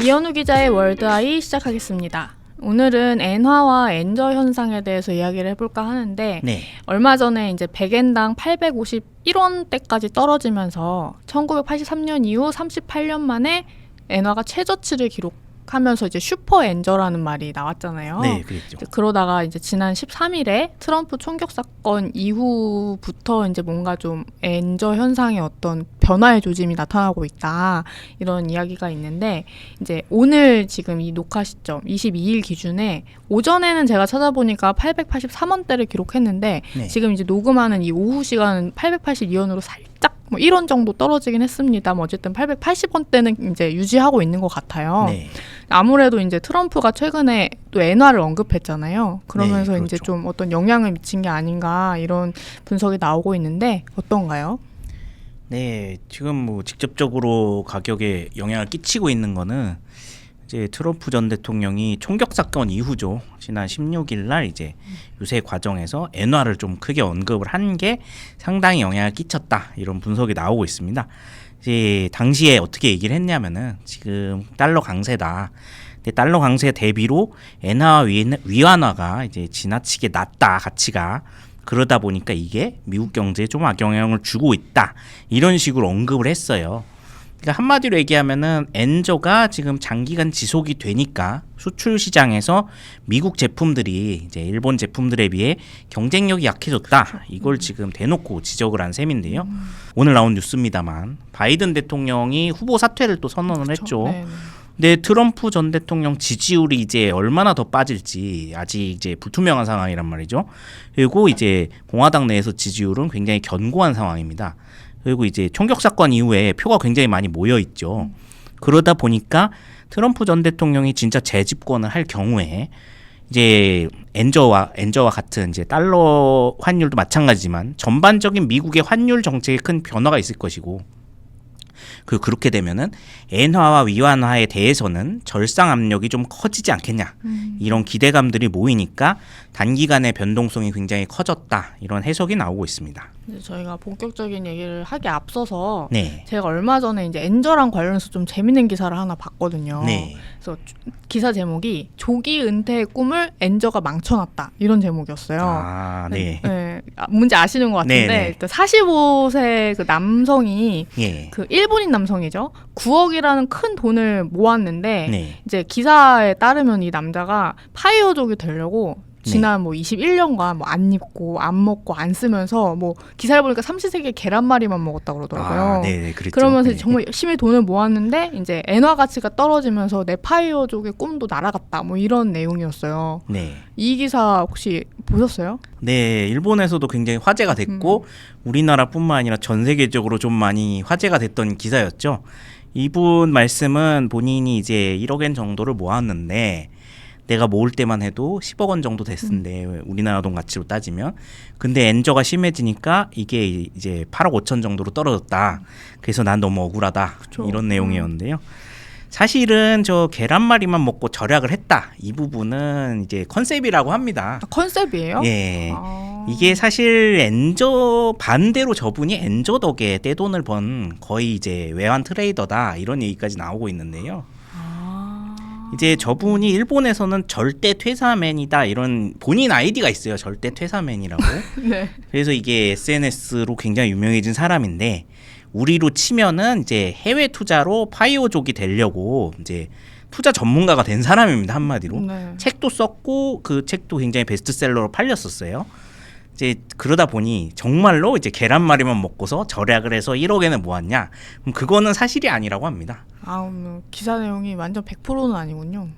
이현우 기자의 월드아이 시작하겠습니다. 오늘은 엔화와 엔저 현상에 대해서 이야기를 해볼까 하는데 얼마 전에 이제 100엔당 851원대까지 떨어지면서 1983년 이후 38년 만에 엔화가 최저치를 기록하면서 이제 슈퍼 엔저라는 말이 나왔잖아요. 네, 그랬죠. 그러다가 이제 지난 13일에 트럼프 총격 사건 이후부터 이제 뭔가 좀 엔저 현상의 어떤 변화의 조짐이 나타나고 있다, 이런 이야기가 있는데, 이제 오늘 지금 이 녹화 시점 22일 기준에 오전에는 제가 찾아보니까 883원대를 기록했는데 지금 이제 녹음하는 이 오후 시간은 882원으로 살짝 뭐 1원 정도 떨어지긴 했습니다. 뭐 어쨌든 880원대는 이제 유지하고 있는 것 같아요. 아무래도 이제 트럼프가 최근에 또 엔화를 언급했잖아요. 그러면서 그렇죠. 이제 좀 어떤 영향을 미친 게 아닌가, 이런 분석이 나오고 있는데 어떤가요? 네, 지금 뭐 직접적으로 가격에 영향을 끼치고 있는 거는 이제 트럼프 전 대통령이 총격 사건 이후죠. 지난 16일 날 이제 유세 과정에서 엔화를 좀 크게 언급을 한 게 상당히 영향을 끼쳤다, 이런 분석이 나오고 있습니다. 이제 당시에 어떻게 얘기를 했냐면은 지금 달러 강세다. 근데 달러 강세 대비로 엔화와 위안화가 이제 지나치게 낮다, 가치가. 그러다 보니까 이게 미국 경제에 좀 악영향을 주고 있다, 이런 식으로 언급을 했어요. 그러니까 한마디로 얘기하면은 엔저가 지금 장기간 지속이 되니까 수출 시장에서 미국 제품들이 이제 일본 제품들에 비해 경쟁력이 약해졌다, 이걸 지금 대놓고 지적을 한 셈인데요. 오늘 나온 뉴스입니다만 바이든 대통령이 후보 사퇴를 또 선언을 했죠. 근데 트럼프 전 대통령 지지율이 이제 얼마나 더 빠질지 아직 이제 불투명한 상황이란 말이죠. 그리고 이제 공화당 내에서 지지율은 굉장히 견고한 상황입니다. 그리고 이제 총격 사건 이후에 표가 굉장히 많이 모여 있죠. 그러다 보니까 트럼프 전 대통령이 진짜 재집권을 할 경우에 이제 엔저와 같은 이제 달러 환율도 마찬가지지만 전반적인 미국의 환율 정책에 큰 변화가 있을 것이고, 그렇게 되면은 엔화와 위안화에 대해서는 절상 압력이 좀 커지지 않겠냐, 이런 기대감들이 모이니까 단기간의 변동성이 굉장히 커졌다, 이런 해석이 나오고 있습니다. 저희가 본격적인 얘기를 하기 앞서서 네. 제가 얼마 전에 이제 엔저랑 관련해서 좀 재밌는 기사를 하나 봤거든요. 네. 그래서 기사 제목이 조기 은퇴의 꿈을 엔저가 망쳐놨다, 이런 제목이었어요. 아, 네. 네. 뭔지 아시는 것 같은데, 네. 일단 45세 그 남성이 그 일본인 남성이죠. 9억이라는 큰 돈을 모았는데 이제 기사에 따르면 이 남자가 파이어족이 되려고 지난 뭐 21년간 뭐 안 입고 안 먹고 안 쓰면서 뭐 기사를 보니까 삼시세끼 계란말이만 먹었다 그러더라고요. 그랬죠. 그러면서 정말 열심히 돈을 모았는데 이제 엔화 가치가 떨어지면서 내 파이어족의 꿈도 날아갔다, 뭐 이런 내용이었어요. 이 기사 혹시 보셨어요? 네, 일본에서도 굉장히 화제가 됐고 우리나라뿐만 아니라 전 세계적으로 좀 많이 화제가 됐던 기사였죠. 이분 말씀은 본인이 이제 1억엔 정도를 모았는데 내가 모을 때만 해도 10억 원 정도 됐는데 우리나라 돈 가치로 따지면, 근데 엔저가 심해지니까 이게 이제 8억 5천 정도로 떨어졌다. 그래서 난 너무 억울하다, 이런 내용이었는데요. 사실은 저 계란말이만 먹고 절약을 했다, 이 부분은 이제 컨셉이라고 합니다. 컨셉이에요? 예. 이게 사실 엔저 반대로 저분이 엔저 덕에 떼돈을 번 거의 이제 외환 트레이더다, 이런 얘기까지 나오고 있는데요. 이제 저분이 일본에서는 절대 퇴사맨이다, 이런 본인 아이디가 있어요. 절대 퇴사맨이라고. 그래서 이게 SNS로 굉장히 유명해진 사람인데, 우리로 치면은 이제 해외 투자로 파이어족이 되려고 이제 투자 전문가가 된 사람입니다, 한마디로. 책도 썼고 그 책도 굉장히 베스트셀러로 팔렸었어요. 이제 그러다 보니 정말로 이제 계란말이만 먹고서 절약을 해서 1억엔을 모았냐? 그럼 그거는 사실이 아니라고 합니다. 기사 내용이 완전 100%는 아니군요.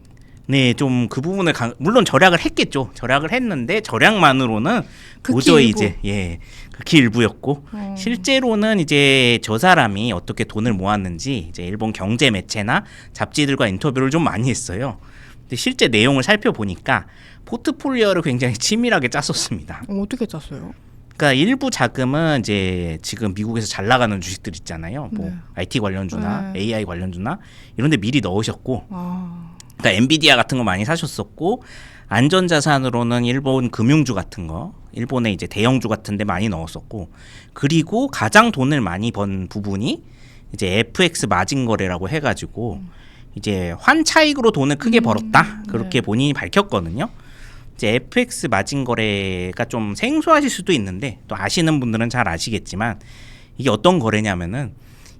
네, 좀 그 부분을 물론 절약을 했겠죠. 절약을 했는데 절약만으로는 도저히 일부. 이제 극히 일부였고, 실제로는 이제 저 사람이 어떻게 돈을 모았는지 이제 일본 경제 매체나 잡지들과 인터뷰를 좀 많이 했어요. 근데 실제 내용을 살펴보니까 포트폴리오를 굉장히 치밀하게 짰었습니다. 어떻게 짰어요? 그러니까 일부 자금은 이제 지금 미국에서 잘 나가는 주식들 있잖아요. 뭐 IT 관련주나 AI 관련주나 이런 데 미리 넣으셨고, 그러니까 엔비디아 같은 거 많이 사셨었고, 안전자산으로는 일본 금융주 같은 거, 일본의 이제 대형주 같은 데 많이 넣었었고, 그리고 가장 돈을 많이 번 부분이 이제 FX 마진 거래라고 해가지고 이제 환 차익으로 돈을 크게 벌었다. 그렇게 네. 본인이 밝혔거든요. 이제 FX 마진 거래가 좀 생소하실 수도 있는데 또 아시는 분들은 잘 아시겠지만 이게 어떤 거래냐면은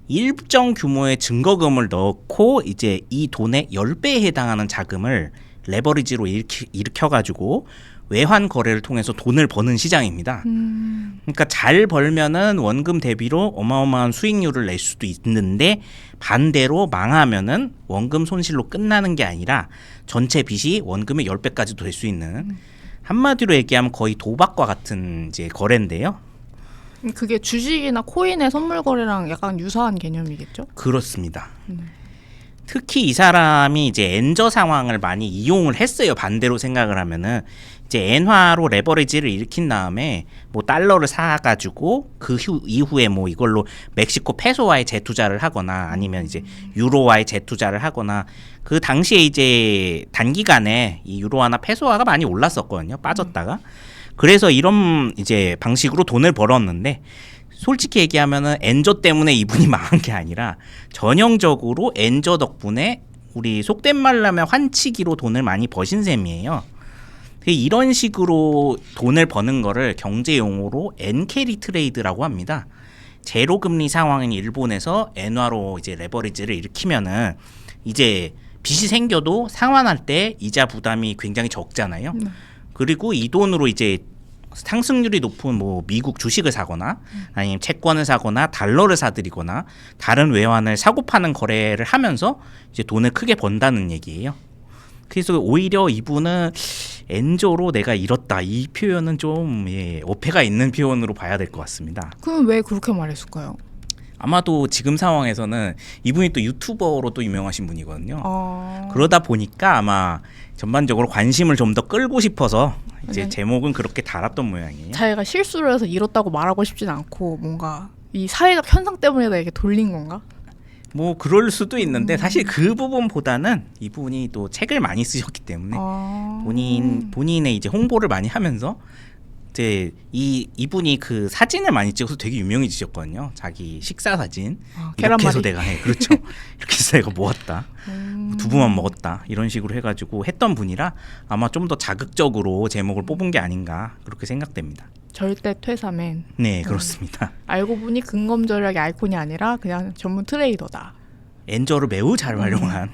일정 규모의 증거금을 넣고 이제 이 돈의 10배에 해당하는 자금을 레버리지로 일으켜가지고 외환 거래를 통해서 돈을 버는 시장입니다. 그러니까 잘 벌면은 원금 대비로 어마어마한 수익률을 낼 수도 있는데 반대로 망하면은 원금 손실로 끝나는 게 아니라 전체 빚이 원금의 10배까지도 될 수 있는 한마디로 얘기하면 거의 도박과 같은 이제 거래인데요. 그게 주식이나 코인의 선물 거래랑 약간 유사한 개념이겠죠? 그렇습니다. 특히 이 사람이 이제 엔저 상황을 많이 이용을 했어요. 반대로 생각을 하면은 이제 엔화로 레버리지를 일으킨 다음에 뭐 달러를 사가지고 그 이후에 뭐 이걸로 멕시코 페소화에 재투자를 하거나 아니면 이제 유로화에 재투자를 하거나 그 당시에 이제 단기간에 이 유로화나 페소화가 많이 올랐었거든요. 빠졌다가 그래서 이런 이제 방식으로 돈을 벌었는데 솔직히 얘기하면은 엔저 때문에 이분이 망한 게 아니라 전형적으로 엔저 덕분에 우리 속된 말로 하면 환치기로 돈을 많이 버신 셈이에요. 이런 식으로 돈을 버는 거를 경제 용어로 엔캐리 트레이드라고 합니다. 제로 금리 상황인 일본에서 엔화로 이제 레버리지를 일으키면은 이제 빚이 생겨도 상환할 때 이자 부담이 굉장히 적잖아요. 그리고 이 돈으로 이제 상승률이 높은 뭐 미국 주식을 사거나 아니면 채권을 사거나 달러를 사들이거나 다른 외환을 사고 파는 거래를 하면서 이제 돈을 크게 번다는 얘기예요. 그래서 오히려 이분은 엔저로 내가 잃었다 이 표현은 좀 어폐가 있는 표현으로 봐야 될 것 같습니다. 그럼 왜 그렇게 말했을까요? 아마도 지금 상황에서는 이분이 또 유튜버로 또 유명하신 분이거든요. 아... 그러다 보니까 아마 전반적으로 관심을 좀 더 끌고 싶어서 이제 아니, 제목은 그렇게 달았던 모양이에요. 자기가 실수를 해서 잃었다고 말하고 싶진 않고 뭔가 이 사회적 현상 때문에 이렇게 돌린 건가? 뭐 그럴 수도 있는데 사실 그 부분보다는 이분이 또 책을 많이 쓰셨기 때문에 본인의 이제 홍보를 많이 하면서 이제 이분이 그 사진을 많이 찍어서 되게 유명해지셨거든요. 자기 식사 사진 이렇게 해서 내가 그렇죠. 이렇게 해서 내가 모았다. 두부만 먹었다. 이런 식으로 해가지고 했던 분이라 아마 좀 더 자극적으로 제목을 뽑은 게 아닌가 그렇게 생각됩니다. 절대 퇴사맨. 네, 그렇습니다. 알고 보니 근검절약의 아이콘이 아니라 그냥 전문 트레이더다. 엔저를 매우 잘 활용한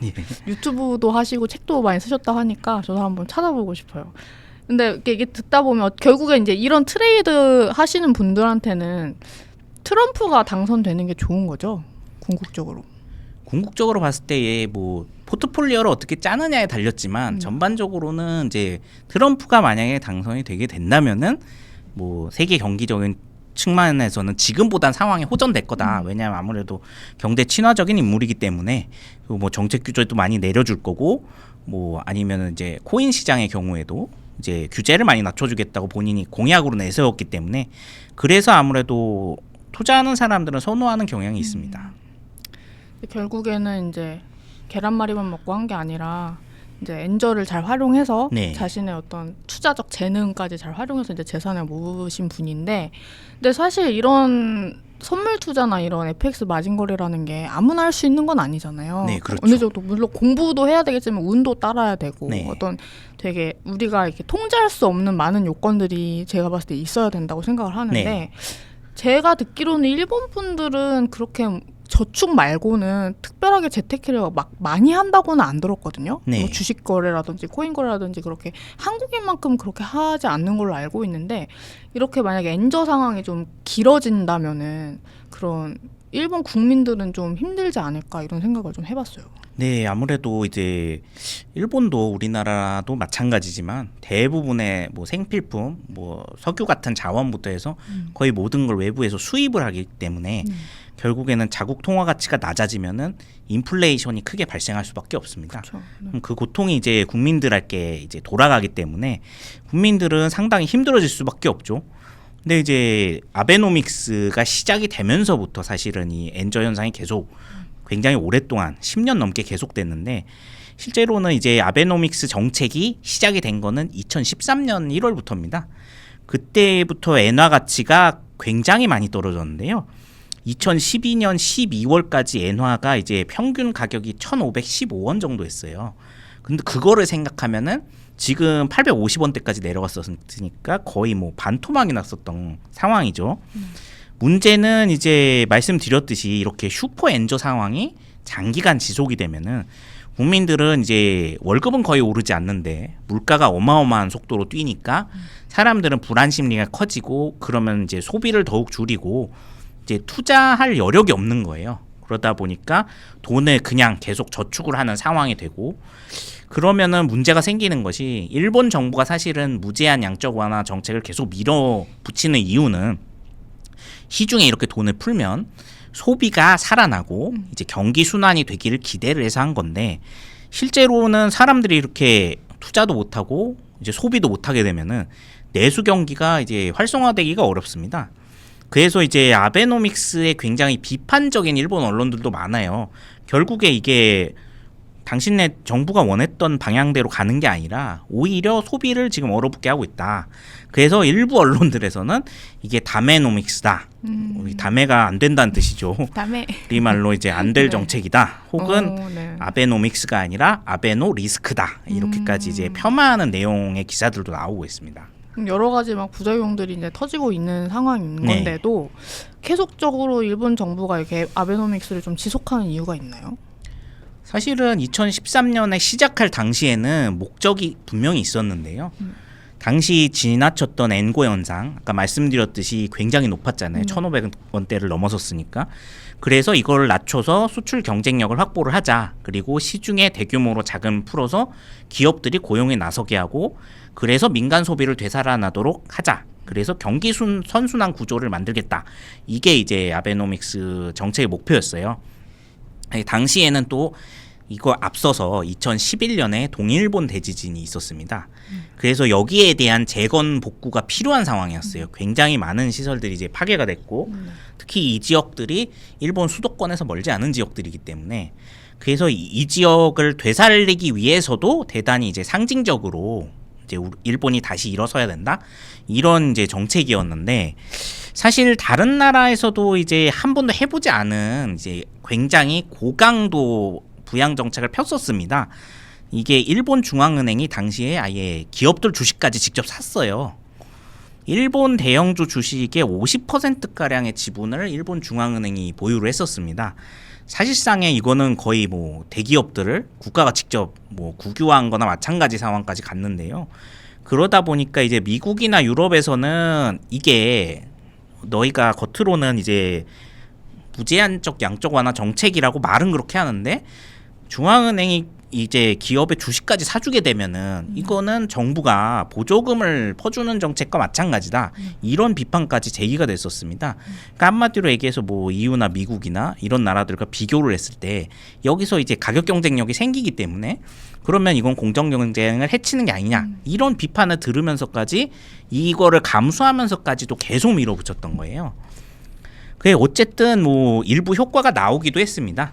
유튜브도 하시고 책도 많이 쓰셨다 하니까 저도 한번 찾아보고 싶어요. 근데 이게 듣다 보면 결국에 이제 이런 트레이드 하시는 분들한테는 트럼프가 당선되는 게 좋은 거죠. 궁극적으로. 궁극적으로 봤을 때 뭐 포트폴리오를 어떻게 짜느냐에 달렸지만 전반적으로는 이제 트럼프가 만약에 당선이 되게 된다면은 뭐 세계 경기적인 측면에서는 지금보단 상황이 호전될 거다. 왜냐하면 아무래도 경제 친화적인 인물이기 때문에 뭐 정책 규제도 많이 내려줄 거고 뭐 아니면은 이제 코인 시장의 경우에도 이제 규제를 많이 낮춰주겠다고 본인이 공약으로 내세웠기 때문에 그래서 아무래도 투자하는 사람들은 선호하는 경향이 있습니다. 결국에는 이제 계란말이만 먹고 한 게 아니라 이제 엔저를 잘 활용해서 네. 자신의 어떤 투자적 재능까지 잘 활용해서 이제 재산을 모으신 분인데, 근데 사실 이런 선물 투자나 이런 FX 마진 거래라는 게 아무나 할 수 있는 건 아니잖아요. 네, 그렇죠. 어느 정도 물론 공부도 해야 되겠지만 운도 따라야 되고 네. 어떤 되게 우리가 이렇게 통제할 수 없는 많은 요건들이 제가 봤을 때 있어야 된다고 생각을 하는데 네. 제가 듣기로는 일본 분들은 그렇게 저축 말고는 특별하게 재테크를 막 많이 한다고는 안 들었거든요. 네. 뭐 주식 거래라든지 코인 거래라든지 그렇게 한국인만큼 그렇게 하지 않는 걸로 알고 있는데, 이렇게 만약에 엔저 상황이 좀 길어진다면은 그런 일본 국민들은 좀 힘들지 않을까 이런 생각을 좀 해봤어요. 네, 아무래도 이제 일본도 우리나라도 마찬가지지만 대부분의 뭐 생필품, 뭐 석유 같은 자원부터 해서 거의 모든 걸 외부에서 수입을 하기 때문에 결국에는 자국 통화 가치가 낮아지면은 인플레이션이 크게 발생할 수밖에 없습니다. 그렇죠. 그럼 그 고통이 이제 국민들에게 이제 돌아가기 때문에 국민들은 상당히 힘들어질 수밖에 없죠. 근데 이제 아베노믹스가 시작이 되면서부터 사실은 이 엔저 현상이 계속 굉장히 오랫동안 10년 넘게 계속됐는데, 실제로는 이제 아베노믹스 정책이 시작이 된 거는 2013년 1월부터입니다. 그때부터 엔화 가치가 굉장히 많이 떨어졌는데요. 2012년 12월까지 엔화가 이제 평균 가격이 1,515원 정도 했어요. 근데 그거를 생각하면은 지금 850원대까지 내려갔었으니까 거의 뭐 반토막이 났었던 상황이죠. 문제는 이제 말씀드렸듯이 이렇게 슈퍼 엔저 상황이 장기간 지속이 되면은 국민들은 이제 월급은 거의 오르지 않는데 물가가 어마어마한 속도로 뛰니까 사람들은 불안 심리가 커지고 그러면 이제 소비를 더욱 줄이고 이제 투자할 여력이 없는 거예요. 그러다 보니까 돈을 그냥 계속 저축을 하는 상황이 되고 그러면은 문제가 생기는 것이 일본 정부가 사실은 무제한 양적 완화 정책을 계속 밀어붙이는 이유는 시중에 이렇게 돈을 풀면 소비가 살아나고 이제 경기 순환이 되기를 기대를 해서 한 건데 실제로는 사람들이 이렇게 투자도 못하고 이제 소비도 못하게 되면은 내수 경기가 이제 활성화되기가 어렵습니다. 그래서 이제 아베노믹스에 굉장히 비판적인 일본 언론들도 많아요. 결국에 이게 당신네 정부가 원했던 방향대로 가는 게 아니라 오히려 소비를 지금 얼어붙게 하고 있다. 그래서 일부 언론들에서는 이게 다메노믹스다. 다메가 안 된다는 뜻이죠. 다음에 우리 말로 이제 안 될 네. 정책이다. 혹은 네. 아베노믹스가 아니라 아베노 리스크다. 이렇게까지 이제 폄하하는 내용의 기사들도 나오고 있습니다. 여러 가지 막 부작용들이 이제 터지고 있는 상황인 네. 건데도 계속적으로 일본 정부가 이렇게 아베노믹스를 좀 지속하는 이유가 있나요? 사실은 2013년에 시작할 당시에는 목적이 분명히 있었는데요. 당시 지나쳤던 엔고 현상, 아까 말씀드렸듯이 굉장히 높았잖아요. 1,500원대를 넘어섰으니까. 그래서 이걸 낮춰서 수출 경쟁력을 확보를 하자. 그리고 시중에 대규모로 자금 풀어서 기업들이 고용에 나서게 하고 그래서 민간 소비를 되살아나도록 하자. 그래서 경기 선순환 구조를 만들겠다. 이게 이제 아베노믹스 정책의 목표였어요. 당시에는 또 이거 앞서서 2011년에 동일본 대지진이 있었습니다. 그래서 여기에 대한 재건 복구가 필요한 상황이었어요. 굉장히 많은 시설들이 이제 파괴가 됐고 특히 이 지역들이 일본 수도권에서 멀지 않은 지역들이기 때문에 그래서 이 지역을 되살리기 위해서도 대단히 이제 상징적으로 이제 일본이 다시 일어서야 된다. 이런 이제 정책이었는데 사실 다른 나라에서도 이제 한 번도 해보지 않은 이제 굉장히 고강도 부양 정책을 폈었습니다. 이게 일본 중앙은행이 당시에 아예 기업들 주식까지 직접 샀어요. 일본 대형주 주식의 50%가량의 지분을 일본 중앙은행이 보유를 했었습니다. 사실상에 이거는 거의 뭐 대기업들을 국가가 직접 뭐 국유화한 거나 마찬가지 상황까지 갔는데요. 그러다 보니까 이제 미국이나 유럽에서는 이게 너희가 겉으로는 이제 무제한적 양적 완화 정책이라고 말은 그렇게 하는데 중앙은행이 이제 기업의 주식까지 사주게 되면은 이거는 정부가 보조금을 퍼주는 정책과 마찬가지다. 이런 비판까지 제기가 됐었습니다. 그러니까 한마디로 얘기해서 뭐 EU나 미국이나 이런 나라들과 비교를 했을 때 여기서 이제 가격 경쟁력이 생기기 때문에 그러면 이건 공정 경쟁을 해치는 게 아니냐. 이런 비판을 들으면서까지 이거를 감수하면서까지도 계속 밀어붙였던 거예요. 그게 어쨌든 뭐 일부 효과가 나오기도 했습니다.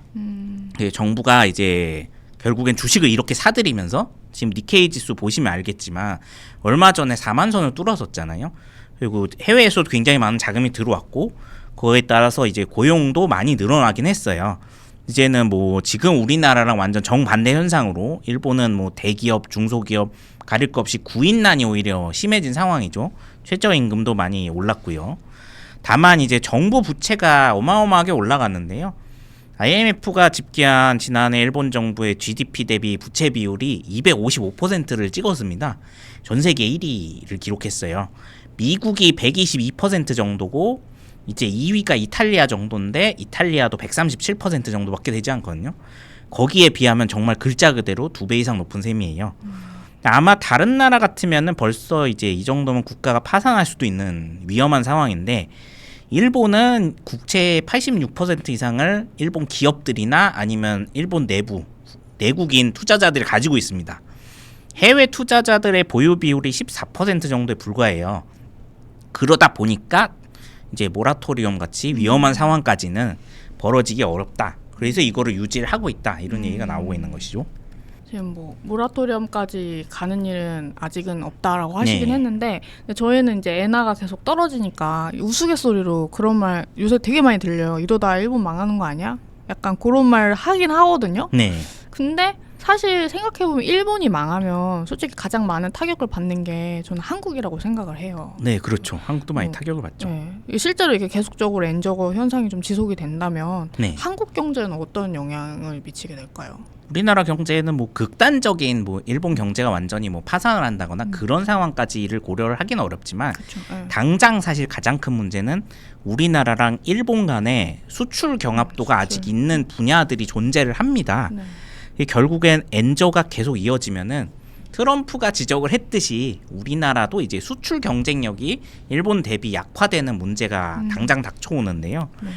정부가 이제 결국엔 주식을 이렇게 사들이면서 지금 니케이 지수 보시면 알겠지만 얼마 전에 4만 선을 뚫었었잖아요. 그리고 해외에서도 굉장히 많은 자금이 들어왔고 그거에 따라서 이제 고용도 많이 늘어나긴 했어요. 이제는 뭐 지금 우리나라랑 완전 정반대 현상으로 일본은 뭐 대기업, 중소기업 가릴 것 없이 구인난이 오히려 심해진 상황이죠. 최저임금도 많이 올랐고요. 다만 이제 정부 부채가 어마어마하게 올라갔는데요. IMF가 집계한 지난해 일본 정부의 GDP 대비 부채 비율이 255%를 찍었습니다. 전 세계 1위를 기록했어요. 미국이 122% 정도고 이제 2위가 이탈리아 정도인데 이탈리아도 137% 정도밖에 되지 않거든요. 거기에 비하면 정말 글자 그대로 2배 이상 높은 셈이에요. 아마 다른 나라 같으면은 벌써 이제 이 정도면 국가가 파산할 수도 있는 위험한 상황인데 일본은 국채의 86% 이상을 일본 기업들이나 아니면 일본 내국인 투자자들이 가지고 있습니다. 해외 투자자들의 보유 비율이 14% 정도에 불과해요. 그러다 보니까 이제 모라토리엄 같이 위험한 상황까지는 벌어지기 어렵다. 그래서 이거를 유지를 하고 있다. 이런 얘기가 나오고 있는 것이죠. 지금 뭐 모라토리엄까지 가는 일은 아직은 없다라고 하시긴 네. 했는데 근데 저희는 이제 엔화가 계속 떨어지니까 우스갯소리로 그런 말 요새 되게 많이 들려요. 이러다 일본 망하는 거 아니야? 약간 그런 말 하긴 하거든요. 네. 근데 사실 생각해보면 일본이 망하면 솔직히 가장 많은 타격을 받는 게 저는 한국이라고 생각을 해요. 네, 그렇죠. 한국도 많이 어, 타격을 받죠. 네. 실제로 이게 계속적으로 엔저거 현상이 좀 지속이 된다면 네. 한국 경제는 어떤 영향을 미치게 될까요? 우리나라 경제는 뭐 극단적인 뭐 일본 경제가 완전히 뭐 파산을 한다거나 그런 상황까지를 고려를 하기는 어렵지만 그렇죠. 당장 사실 가장 큰 문제는 우리나라랑 일본 간의 수출 경합도가 아직 있는 분야들이 존재를 합니다. 네. 이게 결국엔 엔저가 계속 이어지면은 트럼프가 지적을 했듯이 우리나라도 이제 수출 경쟁력이 일본 대비 약화되는 문제가 당장 닥쳐오는데요. 네.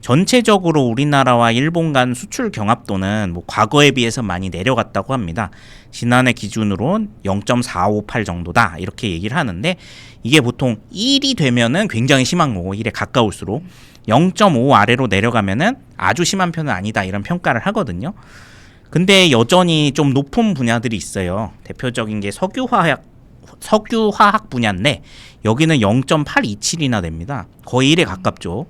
전체적으로 우리나라와 일본 간 수출 경합도는 뭐 과거에 비해서 많이 내려갔다고 합니다. 지난해 기준으로 0.458 정도다 이렇게 얘기를 하는데 이게 보통 1이 되면은 굉장히 심한 거고 1에 가까울수록 0.5 아래로 내려가면은 아주 심한 편은 아니다 이런 평가를 하거든요. 근데 여전히 좀 높은 분야들이 있어요. 대표적인 게 석유화학 분야인데 여기는 0.827이나 됩니다. 거의 1에 가깝죠.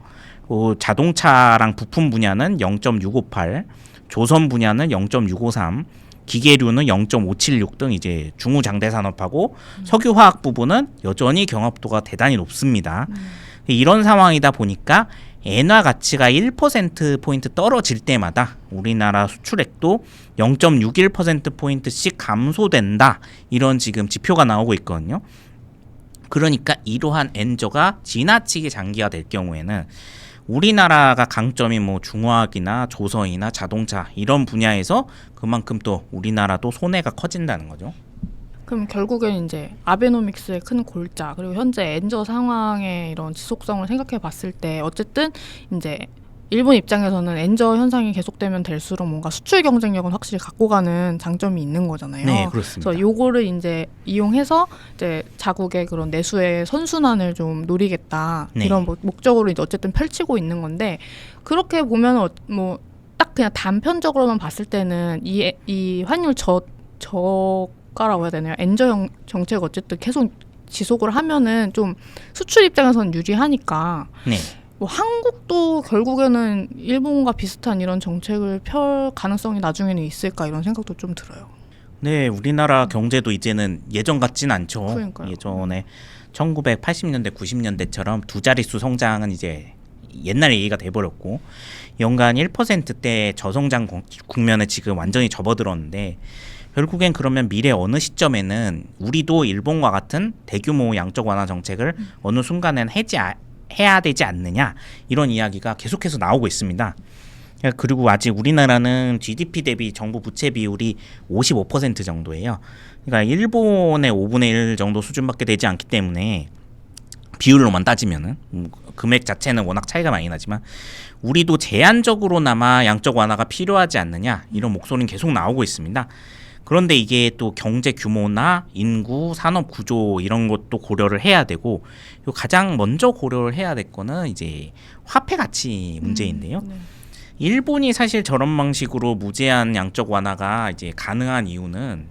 자동차랑 부품 분야는 0.658, 조선 분야는 0.653, 기계류는 0.576 등 이제 중후장대 산업하고 석유화학 부분은 여전히 경합도가 대단히 높습니다. 이런 상황이다 보니까 엔화 가치가 1%포인트 떨어질 때마다 우리나라 수출액도 0.61%포인트씩 감소된다. 이런 지금 지표가 나오고 있거든요. 그러니까 이러한 엔저가 지나치게 장기화될 경우에는 우리나라가 강점이 뭐 중화학이나 조선이나 자동차 이런 분야에서 그만큼 또 우리나라도 손해가 커진다는 거죠. 그럼 결국엔 이제 아베노믹스의 큰 골자 그리고 현재 엔저 상황의 이런 지속성을 생각해 봤을 때 어쨌든 이제 일본 입장에서는 엔저 현상이 계속되면 될수록 뭔가 수출 경쟁력은 확실히 갖고 가는 장점이 있는 거잖아요. 네, 그렇습니다. 그래서 요거를 이제 이용해서 이제 자국의 그런 내수의 선순환을 좀 노리겠다 네. 이런 목적으로 이제 어쨌든 펼치고 있는 건데 그렇게 보면 뭐 딱 그냥 단편적으로만 봤을 때는 이 환율 저가라고 해야 되나요? 엔저 정책 어쨌든 계속 지속을 하면은 좀 수출 입장에서는 유리하니까. 네. 뭐 한국도 결국에는 일본과 비슷한 이런 정책을 펼 가능성이 나중에는 있을까 이런 생각도 좀 들어요. 네, 우리나라 경제도 이제는 예전 같진 않죠. 그러니까요. 예전에 1980년대, 90년대처럼 두 자릿수 성장은 이제 옛날 얘기가 돼버렸고 연간 1%대 저성장 국면에 지금 완전히 접어들었는데 결국엔 그러면 미래 어느 시점에는 우리도 일본과 같은 대규모 양적 완화 정책을 어느 순간엔 해야 되지 않느냐 이런 이야기가 계속해서 나오고 있습니다. 그리고 아직 우리나라는 GDP 대비 정부 부채 비율이 55% 정도예요. 그러니까 일본의 5분의 1 정도 수준밖에 되지 않기 때문에 비율로만 따지면은 금액 자체는 워낙 차이가 많이 나지만 우리도 제한적으로나마 양적 완화가 필요하지 않느냐 이런 목소리는 계속 나오고 있습니다. 그런데 이게 또 경제 규모나 인구, 산업 구조 이런 것도 고려를 해야 되고 가장 먼저 고려를 해야 될 거는 이제 화폐 가치 문제인데요. 네. 일본이 사실 저런 방식으로 무제한 양적 완화가 이제 가능한 이유는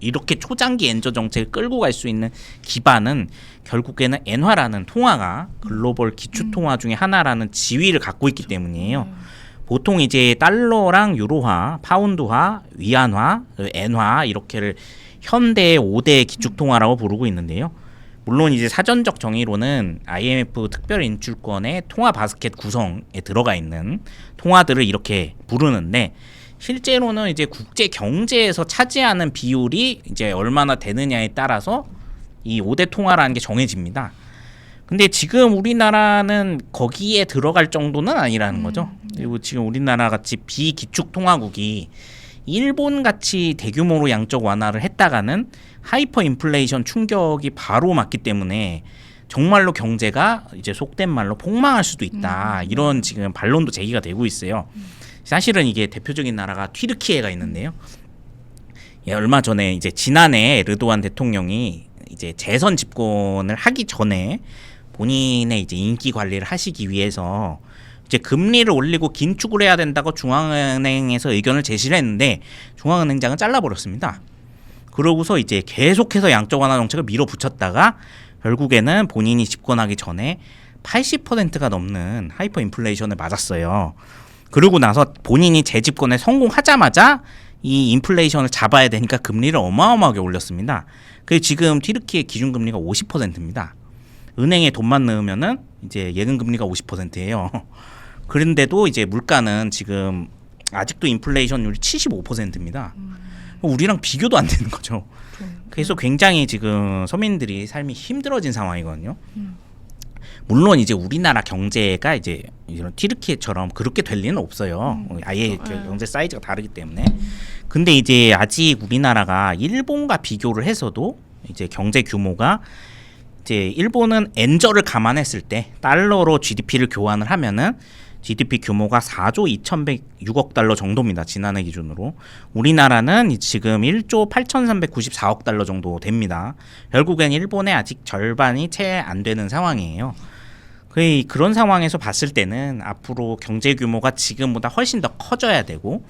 이렇게 초장기 엔저 정책을 끌고 갈 수 있는 기반은 결국에는 엔화라는 통화가 글로벌 기초 통화 중에 하나라는 지위를 갖고 있기 때문이에요. 보통 이제 달러랑 유로화, 파운드화, 위안화, 엔화 이렇게를 현대의 5대 기축통화라고 부르고 있는데요. 물론 이제 사전적 정의로는 IMF 특별 인출권의 통화 바스켓 구성에 들어가 있는 통화들을 이렇게 부르는데 실제로는 이제 국제 경제에서 차지하는 비율이 이제 얼마나 되느냐에 따라서 이 5대 통화라는 게 정해집니다. 근데 지금 우리나라는 거기에 들어갈 정도는 아니라는 거죠. 그리고 지금 우리나라 같이 비기축 통화국이 일본 같이 대규모로 양적 완화를 했다가는 하이퍼 인플레이션 충격이 바로 맞기 때문에 정말로 경제가 이제 속된 말로 폭망할 수도 있다. 이런 지금 반론도 제기가 되고 있어요. 사실은 이게 대표적인 나라가 튀르키예가 있는데요. 얼마 전에 이제 지난해 에르도안 대통령이 이제 재선 집권을 하기 전에 본인의 이제 인기 관리를 하시기 위해서 이제 금리를 올리고 긴축을 해야 된다고 중앙은행에서 의견을 제시를 했는데 중앙은행장은 잘라버렸습니다. 그러고서 이제 계속해서 양적 완화 정책을 밀어붙였다가 결국에는 본인이 집권하기 전에 80%가 넘는 하이퍼 인플레이션을 맞았어요. 그러고 나서 본인이 재집권에 성공하자마자 이 인플레이션을 잡아야 되니까 금리를 어마어마하게 올렸습니다. 그래서 지금 튀르키의 기준금리가 50%입니다. 은행에 돈만 넣으면은 이제 예금금리가 50%예요. 그런데도 이제 물가는 지금 아직도 인플레이션율이 75%입니다. 우리랑 비교도 안 되는 거죠. 그래서 굉장히 지금 서민들이 삶이 힘들어진 상황이거든요. 물론 이제 우리나라 경제가 이제 이런 튀르키예처럼 그렇게 될 리는 없어요. 아예 경제 사이즈가 다르기 때문에. 근데 이제 아직 우리나라가 일본과 비교를 해서도 이제 경제 규모가 이제 일본은 엔저를 감안했을 때 달러로 GDP를 교환을 하면은 GDP 규모가 4조 2,106억 달러 정도입니다. 지난해 기준으로. 우리나라는 지금 1조 8,394억 달러 정도 됩니다. 결국엔 일본의 아직 절반이 채 안 되는 상황이에요. 그런 상황에서 봤을 때는 앞으로 경제 규모가 지금보다 훨씬 더 커져야 되고,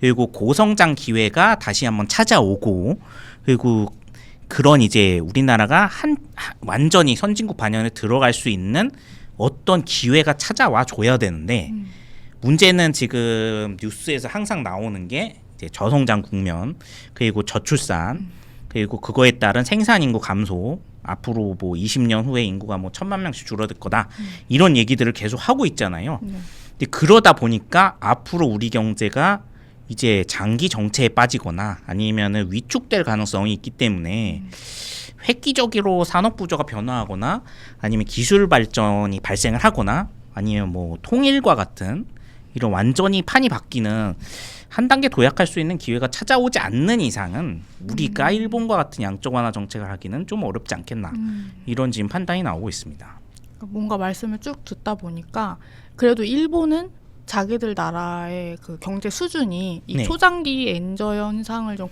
그리고 고성장 기회가 다시 한번 찾아오고, 그리고 그런 이제 우리나라가 완전히 선진국 반열에 들어갈 수 있는 어떤 기회가 찾아와 줘야 되는데, 문제는 지금 뉴스에서 항상 나오는 게 이제 저성장 국면, 그리고 저출산, 그리고 그거에 따른 생산 인구 감소, 앞으로 뭐 20년 후에 인구가 뭐 1,000만 명씩 줄어들 거다, 이런 얘기들을 계속 하고 있잖아요. 근데 그러다 보니까 앞으로 우리 경제가 이제 장기 정체에 빠지거나 아니면은 위축될 가능성이 있기 때문에 획기적으로 산업 구조가 변화하거나 아니면 기술 발전이 발생을 하거나 아니면 뭐 통일과 같은 이런 완전히 판이 바뀌는 한 단계 도약할 수 있는 기회가 찾아오지 않는 이상은 우리가 일본과 같은 양적 완화 정책을 하기는 좀 어렵지 않겠나, 이런 지금 판단이 나오고 있습니다. 뭔가 말씀을 쭉 듣다 보니까 그래도 일본은 자기들 나라의 그 경제 수준이 이 네. 초장기 엔저 현상을 좀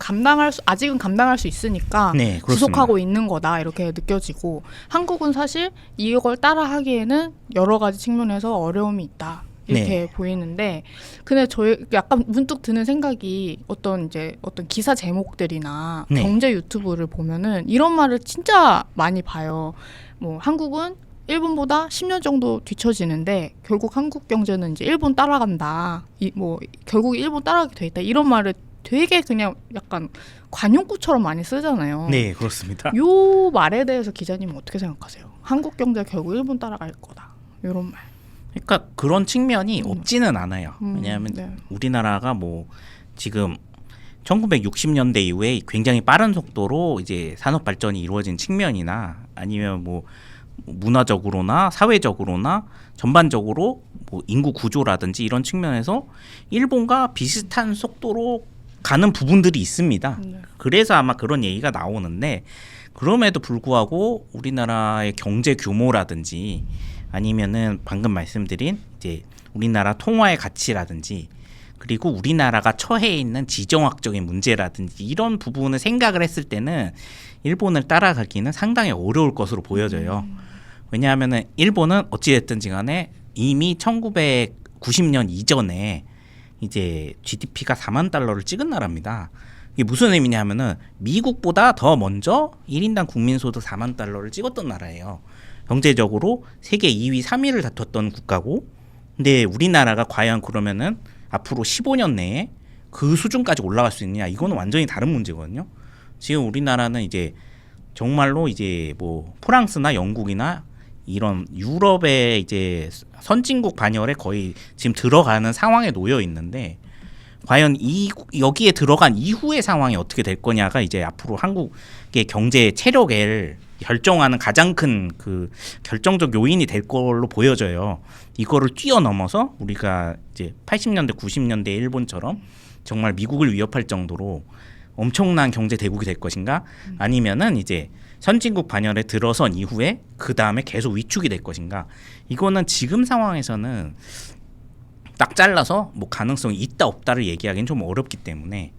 아직은 감당할 수 있으니까 네, 그렇습니다. 지속하고 있는 거다, 이렇게 느껴지고, 한국은 사실 이걸 따라하기에는 여러 가지 측면에서 어려움이 있다, 이렇게 네. 보이는데, 근데 저희 약간 문득 드는 생각이 어떤 기사 제목들이나 네. 경제 유튜브를 보면은 이런 말을 진짜 많이 봐요. 뭐 한국은 일본보다 10년 정도 뒤처지는데 결국 한국 경제는 이제 일본 따라간다, 결국 일본 따라가게 돼 있다, 이런 말을 되게 그냥 약간 관용구처럼 많이 쓰잖아요. 네, 그렇습니다. 요 말에 대해서 기자님은 어떻게 생각하세요? 한국 경제 결국 일본 따라갈 거다, 이런 말. 그러니까 그런 측면이 없지는 않아요. 왜냐하면 네. 우리나라가 뭐 지금 1960년대 이후에 굉장히 빠른 속도로 이제 산업 발전이 이루어진 측면이나 아니면 뭐 문화적으로나 사회적으로나 전반적으로 뭐 인구 구조라든지 이런 측면에서 일본과 비슷한 속도로 가는 부분들이 있습니다. 그래서 아마 그런 얘기가 나오는데, 그럼에도 불구하고 우리나라의 경제 규모라든지 아니면은 방금 말씀드린 이제 우리나라 통화의 가치라든지, 그리고 우리나라가 처해 있는 지정학적인 문제라든지 이런 부분을 생각을 했을 때는 일본을 따라가기는 상당히 어려울 것으로 보여져요. 왜냐하면은 일본은 어찌됐든지 간에 이미 1990년 이전에 이제 GDP가 4만 달러를 찍은 나라입니다. 이게 무슨 의미냐면은 미국보다 더 먼저 1인당 국민소득 4만 달러를 찍었던 나라예요. 경제적으로 세계 2위, 3위를 다퉜던 국가고, 근데 우리나라가 과연 그러면은 앞으로 15년 내에 그 수준까지 올라갈 수 있느냐, 이거는 완전히 다른 문제거든요. 지금 우리나라는 이제 정말로 이제 뭐 프랑스나 영국이나 이런 유럽의 이제 선진국 반열에 거의 지금 들어가는 상황에 놓여 있는데, 과연 여기에 들어간 이후의 상황이 어떻게 될 거냐가 이제 앞으로 한국의 경제 체력을 결정하는 가장 큰 그 결정적 요인이 될 걸로 보여져요. 이거를 뛰어넘어서 우리가 이제 80년대, 90년대 일본처럼 정말 미국을 위협할 정도로 엄청난 경제 대국이 될 것인가, 아니면은 이제 선진국 반열에 들어선 이후에 그 다음에 계속 위축이 될 것인가, 이거는 지금 상황에서는 딱 잘라서 뭐 가능성이 있다 없다를 얘기하기는 좀 어렵기 때문에,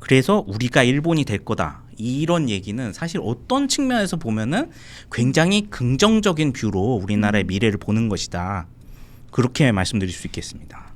그래서 우리가 일본이 될 거다, 이런 얘기는 사실 어떤 측면에서 보면은 굉장히 긍정적인 뷰로 우리나라의 미래를 보는 것이다. 그렇게 말씀드릴 수 있겠습니다.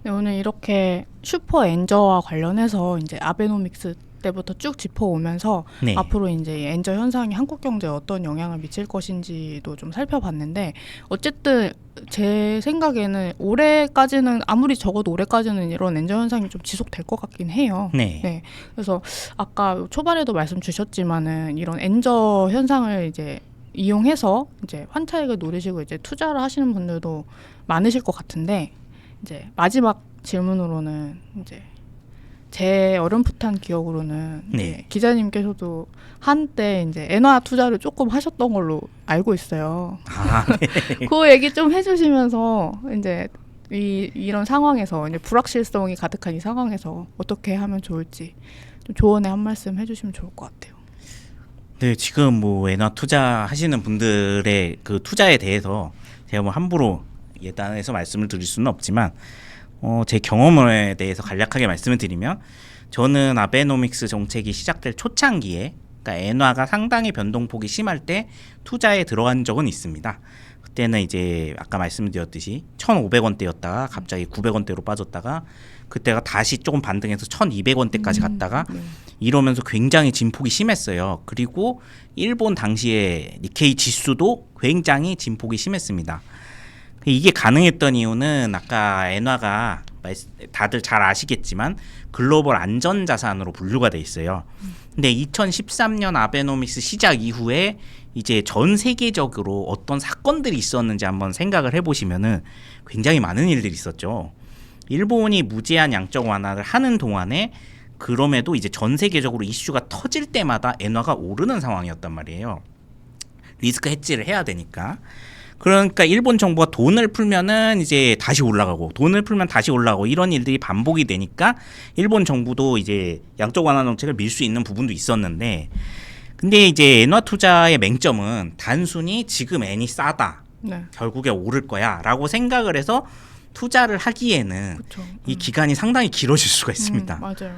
네, 오늘 이렇게 슈퍼 엔저와 관련해서 이제 아베노믹스 때부터 쭉 짚어오면서 네. 앞으로 이제 이 엔저 현상이 한국 경제에 어떤 영향을 미칠 것인지도 좀 살펴봤는데 어쨌든 제 생각에는 올해까지는 아무리 적어도 올해까지는 이런 엔저 현상이 좀 지속될 것 같긴 해요. 네. 네. 그래서 아까 초반에도 말씀 주셨지만은 이런 엔저 현상을 이제 이용해서 이제 환차익을 노리시고 이제 투자를 하시는 분들도 많으실 것 같은데 이제 마지막 질문으로는 이제 제 어렴풋한 기억으로는 네. 이제 기자님께서도 한때 이제 엔화 투자를 조금 하셨던 걸로 알고 있어요. 아, 네. 그 얘기 좀 해주시면서 이제 이런 상황에서 이제 불확실성이 가득한 이 상황에서 어떻게 하면 좋을지 좀 조언의 한 말씀 해주시면 좋을 것 같아요. 네, 지금 뭐 엔화 투자하시는 분들의 그 투자에 대해서 제가 뭐 함부로 예단해서 말씀을 드릴 수는 없지만 제 경험에 대해서 간략하게 말씀을 드리면 저는 아베노믹스 정책이 시작될 초창기에 그러니까 엔화가 상당히 변동폭이 심할 때 투자에 들어간 적은 있습니다. 그때는 이제 아까 말씀드렸듯이 1,500원대였다가 갑자기 900원대로 빠졌다가 그때가 다시 조금 반등해서 1,200원대까지 갔다가 이러면서 굉장히 진폭이 심했어요. 그리고 일본 당시에 니케이 지수도 굉장히 진폭이 심했습니다. 이게 가능했던 이유는 아까 엔화가 다들 잘 아시겠지만 글로벌 안전자산으로 분류가 돼 있어요. 근데 2013년 아베노믹스 시작 이후에 이제 전 세계적으로 어떤 사건들이 있었는지 한번 생각을 해보시면은 굉장히 많은 일들이 있었죠. 일본이 무제한 양적 완화를 하는 동안에 그럼에도 이제 전 세계적으로 이슈가 터질 때마다 엔화가 오르는 상황이었단 말이에요. 리스크 해지를 해야 되니까. 그러니까 일본 정부가 돈을 풀면은 이제 다시 올라가고 돈을 풀면 다시 올라가고 이런 일들이 반복이 되니까 일본 정부도 이제 양적 완화 정책을 밀 수 있는 부분도 있었는데 근데 이제 엔화 투자의 맹점은 단순히 지금 엔이 싸다. 네. 결국에 오를 거야 라고 생각을 해서 투자를 하기에는 그쵸. 이 기간이 상당히 길어질 수가 있습니다. 맞아요.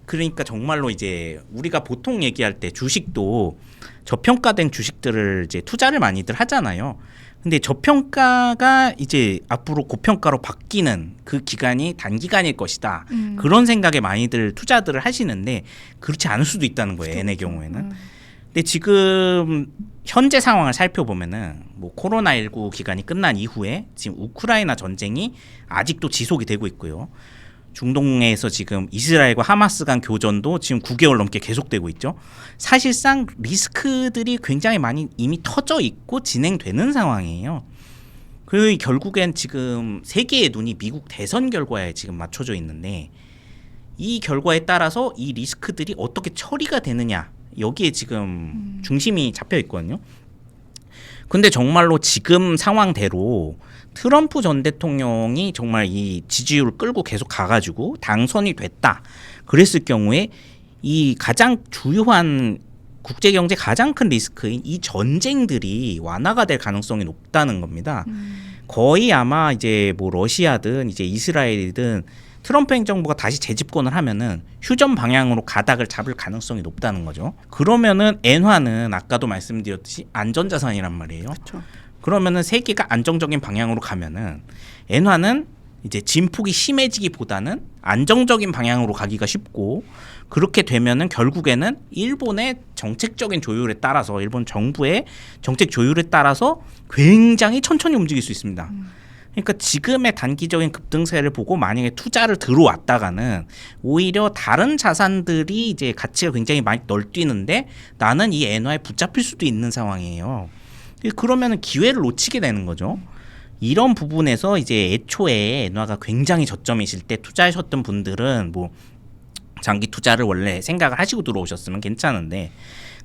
그러니까 정말로 이제 우리가 보통 얘기할 때 주식도 저평가된 주식들을 이제 투자를 많이들 하잖아요. 근데 저평가가 이제 앞으로 고평가로 바뀌는 그 기간이 단기간일 것이다. 그런 생각에 많이들 투자들을 하시는데 그렇지 않을 수도 있다는 거예요. N의 경우에는. 근데 지금 현재 상황을 살펴보면은 뭐 코로나19 기간이 끝난 이후에 지금 우크라이나 전쟁이 아직도 지속이 되고 있고요. 중동에서 지금 이스라엘과 하마스 간 교전도 지금 9개월 넘게 계속되고 있죠. 사실상 리스크들이 굉장히 많이 이미 터져 있고 진행되는 상황이에요. 그 결국엔 지금 세계의 눈이 미국 대선 결과에 지금 맞춰져 있는데 이 결과에 따라서 이 리스크들이 어떻게 처리가 되느냐 여기에 지금 중심이 잡혀 있거든요. 근데 정말로 지금 상황대로 트럼프 전 대통령이 정말 이 지지율을 끌고 계속 가가지고 당선이 됐다. 그랬을 경우에 이 가장 주요한 국제경제 가장 큰 리스크인 이 전쟁들이 완화가 될 가능성이 높다는 겁니다. 거의 아마 이제 뭐 러시아든 이제 이스라엘이든 트럼프 행정부가 다시 재집권을 하면은 휴전 방향으로 가닥을 잡을 가능성이 높다는 거죠. 그러면은 엔화는 아까도 말씀드렸듯이 안전자산이란 말이에요. 그렇죠. 그러면은 세계가 안정적인 방향으로 가면은 엔화는 이제 진폭이 심해지기보다는 안정적인 방향으로 가기가 쉽고 그렇게 되면은 결국에는 일본의 정책적인 조율에 따라서 일본 정부의 정책 조율에 따라서 굉장히 천천히 움직일 수 있습니다. 그러니까 지금의 단기적인 급등세를 보고 만약에 투자를 들어왔다가는 오히려 다른 자산들이 이제 가치가 굉장히 많이 널뛰는데 나는 이 엔화에 붙잡힐 수도 있는 상황이에요. 그러면은 기회를 놓치게 되는 거죠. 이런 부분에서 이제 애초에 엔화가 굉장히 저점이실 때 투자하셨던 분들은 뭐 장기 투자를 원래 생각을 하시고 들어오셨으면 괜찮은데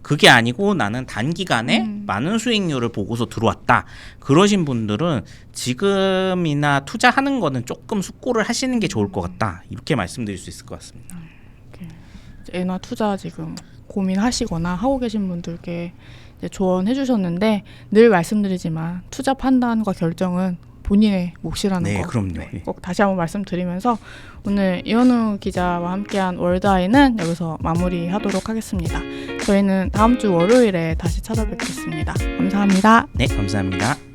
그게 아니고 나는 단기간에 많은 수익률을 보고서 들어왔다. 그러신 분들은 지금이나 투자하는 거는 조금 숙고를 하시는 게 좋을 것 같다. 이렇게 말씀드릴 수 있을 것 같습니다. 엔화 투자 지금 고민하시거나 하고 계신 분들께 이제 조언해 주셨는데 늘 말씀드리지만 투자 판단과 결정은 본인의 몫이라는 거. 그럼요. 꼭 다시 한번 말씀드리면서 오늘 이현우 기자와 함께한 월드아이는 여기서 마무리하도록 하겠습니다. 저희는 다음 주 월요일에 다시 찾아뵙겠습니다. 감사합니다. 네, 감사합니다.